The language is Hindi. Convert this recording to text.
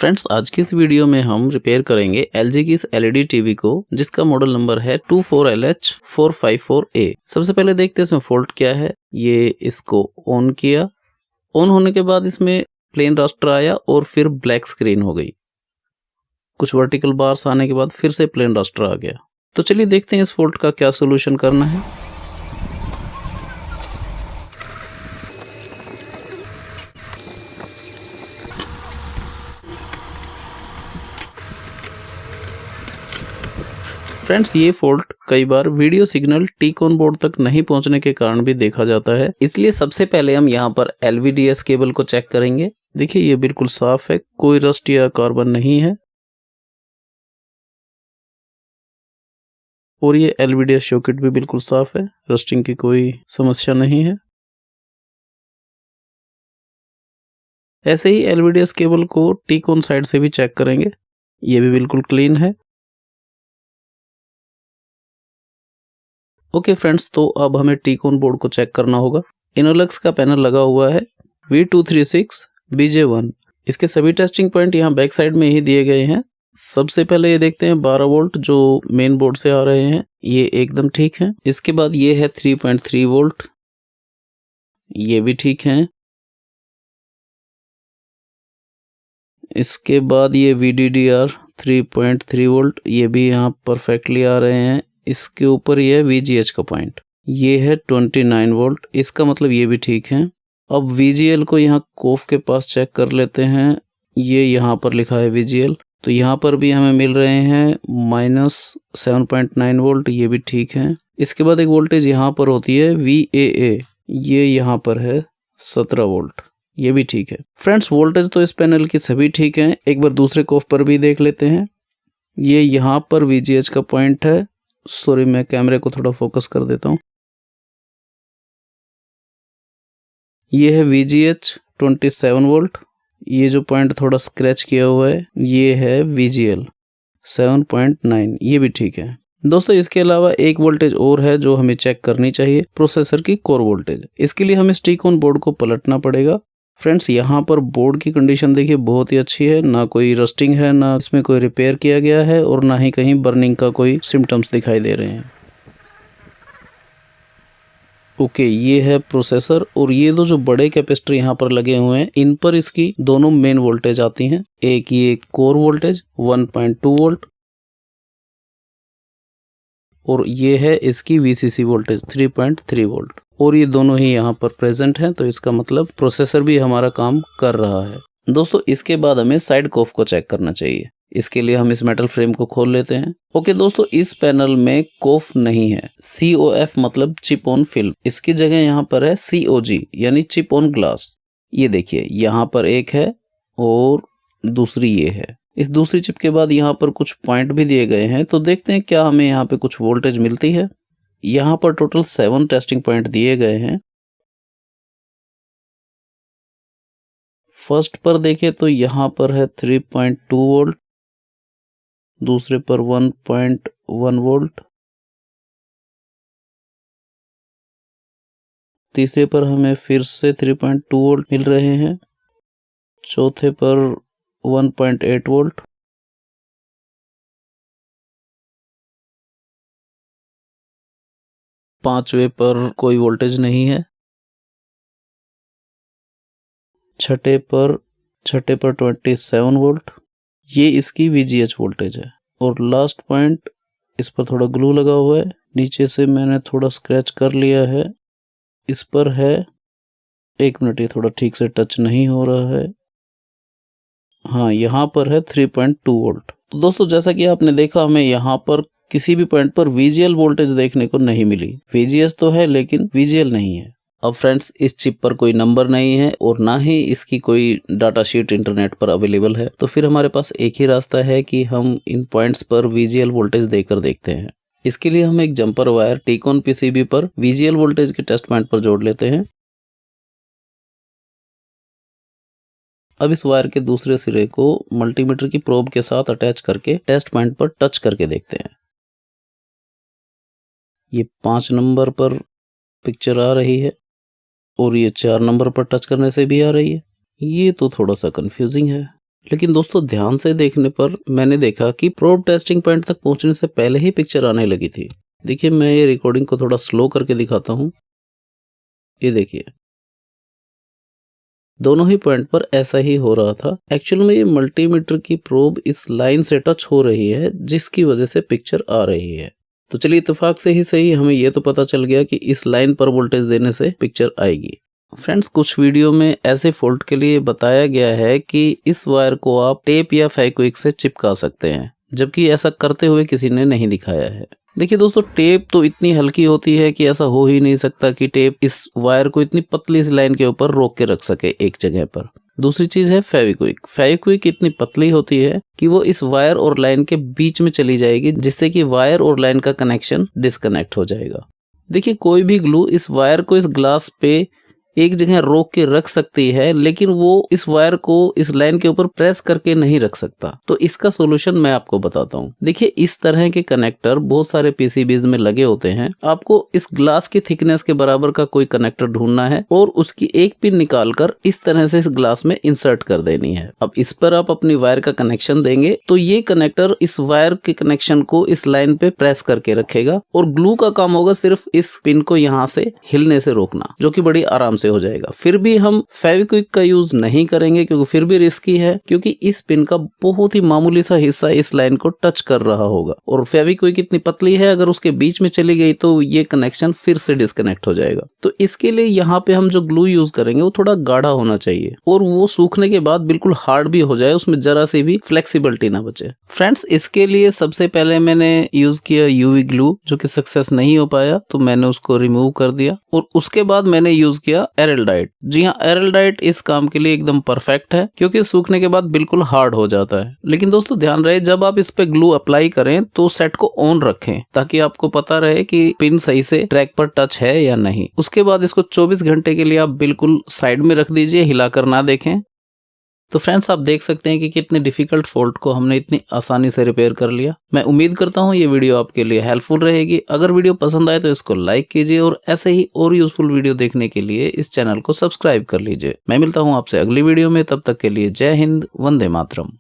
फ्रेंड्स, आज की इस वीडियो में हम रिपेयर करेंगे LG की इस LED टीवी को, जिसका मॉडल नंबर है 24LH454A। सबसे पहले देखते हैं इसमें फॉल्ट क्या है। ये इसको ऑन किया, ऑन होने के बाद इसमें प्लेन रास्टर आया और फिर ब्लैक स्क्रीन हो गई। कुछ वर्टिकल बार्स आने के बाद फिर से प्लेन रास्टर आ गया। तो चलिए देखते हैं इस फॉल्ट का क्या सोल्यूशन करना है। फ्रेंड्स, ये फॉल्ट कई बार वीडियो सिग्नल टीकॉन बोर्ड तक नहीं पहुंचने के कारण भी देखा जाता है। इसलिए सबसे पहले हम यहाँ पर LVDS केबल को चेक करेंगे। देखिए ये बिल्कुल साफ है, कोई रस्ट या कार्बन नहीं है और ये LVDS सॉकेट भी बिल्कुल साफ है, रस्टिंग की कोई समस्या नहीं है। ऐसे ही LVDS केबल को टीकॉन साइड से भी चेक करेंगे, ये भी बिल्कुल क्लीन है। ओके फ्रेंड्स, तो अब हमें टीकॉन बोर्ड को चेक करना होगा। इनोलक्स का पैनल लगा हुआ है V236BJ1। इसके सभी टेस्टिंग पॉइंट यहाँ बैक साइड में ही दिए गए हैं। सबसे पहले ये देखते हैं 12 वोल्ट जो मेन बोर्ड से आ रहे हैं, ये एकदम ठीक है। इसके बाद ये है 3.3 वोल्ट, ये भी ठीक है। इसके बाद ये VDDR 3.3 वोल्ट, ये भी यहाँ परफेक्टली आ रहे हैं। इसके ऊपर ये है VGH का पॉइंट, ये है 29 वोल्ट, इसका मतलब ये भी ठीक है। अब VGL को यहाँ कोफ के पास चेक कर लेते हैं। ये यहाँ पर लिखा है VGL, तो यहाँ पर भी हमें मिल रहे हैं -7.9 वोल्ट, ये भी ठीक है। इसके बाद एक वोल्टेज यहाँ पर होती है VAA, ये यहाँ पर है 17 वोल्ट, ये भी ठीक है। फ्रेंड्स, वोल्टेज तो इस पैनल की सभी ठीक हैं। एक बार दूसरे कोफ पर भी देख लेते हैं। ये यहाँ पर VGH का पॉइंट है। सॉरी, मैं कैमरे को थोड़ा फोकस कर देता हूँ। ये है VGH 27 वोल्ट, ये जो पॉइंट थोड़ा स्क्रैच किया हुआ है ये है VGL 7.9, ये भी ठीक है। दोस्तों, इसके अलावा एक वोल्टेज और है जो हमें चेक करनी चाहिए, प्रोसेसर की कोर वोल्टेज। इसके लिए हमें टीकॉन बोर्ड को पलटना पड़ेगा। फ्रेंड्स, यहाँ पर बोर्ड की कंडीशन देखिए बहुत ही अच्छी है, ना कोई रस्टिंग है, ना इसमें कोई रिपेयर किया गया है और ना ही कहीं बर्निंग का कोई सिम्टम्स दिखाई दे रहे हैं। ओके, ये है प्रोसेसर और ये दो जो बड़े कैपेसिटर यहाँ पर लगे हुए हैं, इन पर इसकी दोनों मेन वोल्टेज आती हैं। एक ये कोर वोल्टेज 1.2 वोल्ट और ये है इसकी VCC वोल्टेज 3.3 वोल्ट, और ये दोनों ही यहाँ पर प्रेजेंट हैं, तो इसका मतलब प्रोसेसर भी हमारा काम कर रहा है। दोस्तों, इसके बाद हमें साइड कोफ को चेक करना चाहिए। इसके लिए हम इस मेटल फ्रेम को खोल लेते हैं। ओके दोस्तों, इस पैनल में कोफ नहीं है। COF मतलब चिप ऑन फिल्म, इसकी जगह यहाँ पर है COG यानी चिप ऑन ग्लास। ये देखिए यहाँ पर एक है और दूसरी ये है। इस दूसरी चिप के बाद यहाँ पर कुछ पॉइंट भी दिए गए हैं, तो देखते हैं क्या हमें यहाँ पे कुछ वोल्टेज मिलती है। यहाँ पर टोटल 7 टेस्टिंग पॉइंट दिए गए हैं। फर्स्ट पर देखें तो यहाँ पर है 3.2 वोल्ट, दूसरे पर 1.1 वोल्ट, तीसरे पर हमें फिर से 3.2 वोल्ट मिल रहे हैं, चौथे पर 1.8 वोल्ट, पांचवे पर कोई वोल्टेज नहीं है, छठे पर 27 वोल्ट, ये इसकी VGH वोल्टेज है। और लास्ट पॉइंट, इस पर थोड़ा ग्लू लगा हुआ है, नीचे से मैंने थोड़ा स्क्रैच कर लिया है, इस पर है, एक मिनट, ये थोड़ा ठीक से टच नहीं हो रहा है। हाँ, यहाँ पर है 3.2 वोल्ट। तो दोस्तों, जैसा कि आपने देखा, हमें यहाँ पर किसी भी पॉइंट पर VGL वोल्टेज देखने को नहीं मिली। VGS तो है लेकिन VGL नहीं है। अब फ्रेंड्स, इस चिप पर कोई नंबर नहीं है और ना ही इसकी कोई डाटा शीट इंटरनेट पर अवेलेबल है, तो फिर हमारे पास एक ही रास्ता है कि हम इन पॉइंट्स पर VGL वोल्टेज देकर देखते हैं। इसके लिए हम एक जंपर वायर टीकॉन PCB पर VGL वोल्टेज के टेस्ट पॉइंट पर जोड़ लेते हैं। अब इस वायर के दूसरे सिरे को मल्टीमीटर की प्रोब के साथ अटैच करके टेस्ट पॉइंट पर टच करके देखते हैं। ये 5 नंबर पर पिक्चर आ रही है और ये 4 नंबर पर टच करने से भी आ रही है। ये तो थोड़ा सा कंफ्यूजिंग है। लेकिन दोस्तों ध्यान से देखने पर मैंने देखा कि प्रोब टेस्टिंग पॉइंट तक पहुंचने से पहले ही पिक्चर आने लगी थी। देखिए मैं ये रिकॉर्डिंग को थोड़ा स्लो करके दिखाता हूँ। ये देखिए दोनों ही पॉइंट पर ऐसा ही हो रहा था। एक्चुअल में ये मल्टीमीटर की प्रोब इस लाइन से टच हो रही है जिसकी वजह से पिक्चर आ रही है। तो चलिए इत्तेफाक से ही सही हमें ये तो पता चल गया कि इस लाइन पर वोल्टेज देने से पिक्चर आएगी। फ्रेंड्स कुछ वीडियो में ऐसे फॉल्ट के लिए बताया गया है कि इस वायर को आप टेप या फेविक्विक से चिपका सकते हैं, जबकि ऐसा करते हुए किसी ने नहीं दिखाया है। देखिए दोस्तों टेप तो इतनी हल्की होती है कि ऐसा हो ही नहीं सकता कि टेप इस वायर को इतनी पतली सी लाइन के ऊपर रोक के रख सके एक जगह पर। दूसरी चीज है फेविक्विक। फेविक्विक इतनी पतली होती है कि वो इस वायर और लाइन के बीच में चली जाएगी, जिससे कि वायर और लाइन का कनेक्शन डिस्कनेक्ट हो जाएगा। देखिए कोई भी ग्लू इस वायर को इस ग्लास पे एक जगह रोक के रख सकती है, लेकिन वो इस वायर को इस लाइन के ऊपर प्रेस करके नहीं रख सकता। तो इसका सोल्यूशन मैं आपको बताता हूँ। देखिए इस तरह के कनेक्टर बहुत सारे पीसीबीज में लगे होते हैं। आपको इस ग्लास की थिकनेस के बराबर का कोई कनेक्टर ढूंढना है और उसकी एक पिन निकालकर इस तरह से इस ग्लास में इंसर्ट कर देनी है। अब इस पर आप अपनी वायर का कनेक्शन देंगे तो ये कनेक्टर इस वायर के कनेक्शन को इस लाइन पे प्रेस करके रखेगा और ग्लू का काम होगा सिर्फ इस पिन को यहाँ से हिलने से रोकना, जो कि बड़ी आराम से हो जाएगा। फिर भी हम फेविक्विक का यूज नहीं करेंगे क्योंकि फिर भी रिस्की है, क्योंकि इस पिन का बहुत ही मामूली सा हिस्सा इस लाइन को टच कर रहा होगा और फेविक्विक इतनी पतली है अगर उसके बीच में चली गई तो ये कनेक्शन फिर से डिस्कनेक्ट हो जाएगा। तो इसके लिए यहाँ पे हम जो ग्लू यूज करेंगे वो थोड़ा गाढ़ा होना चाहिए और वो सूखने के बाद बिल्कुल हार्ड भी हो जाए, उसमें जरा सी भी फ्लेक्सिबिलिटी ना बचे। फ्रेंड्स इसके लिए सबसे पहले मैंने यूज किया यूवी ग्लू, जो कि सक्सेस नहीं हो पाया तो मैंने उसको रिमूव कर दिया और उसके बाद मैंने यूज किया एरलडाइट। जी हाँ, एरलडाइट इस काम के लिए एकदम परफेक्ट है क्योंकि सूखने के बाद बिल्कुल हार्ड हो जाता है। लेकिन दोस्तों ध्यान रहे जब आप इस पे ग्लू अप्लाई करें तो सेट को ऑन रखें ताकि आपको पता रहे कि पिन सही से ट्रैक पर टच है या नहीं। उसके बाद इसको 24 घंटे के लिए आप बिल्कुल साइड में रख दीजिए, हिलाकर ना देखें। तो फ्रेंड्स आप देख सकते हैं कि कितने डिफिकल्ट फॉल्ट को हमने इतनी आसानी से रिपेयर कर लिया। मैं उम्मीद करता हूं ये वीडियो आपके लिए हेल्पफुल रहेगी। अगर वीडियो पसंद आए तो इसको लाइक कीजिए और ऐसे ही और यूजफुल वीडियो देखने के लिए इस चैनल को सब्सक्राइब कर लीजिए। मैं मिलता हूं आपसे अगली वीडियो में, तब तक के लिए जय हिंद, वंदे मातरम।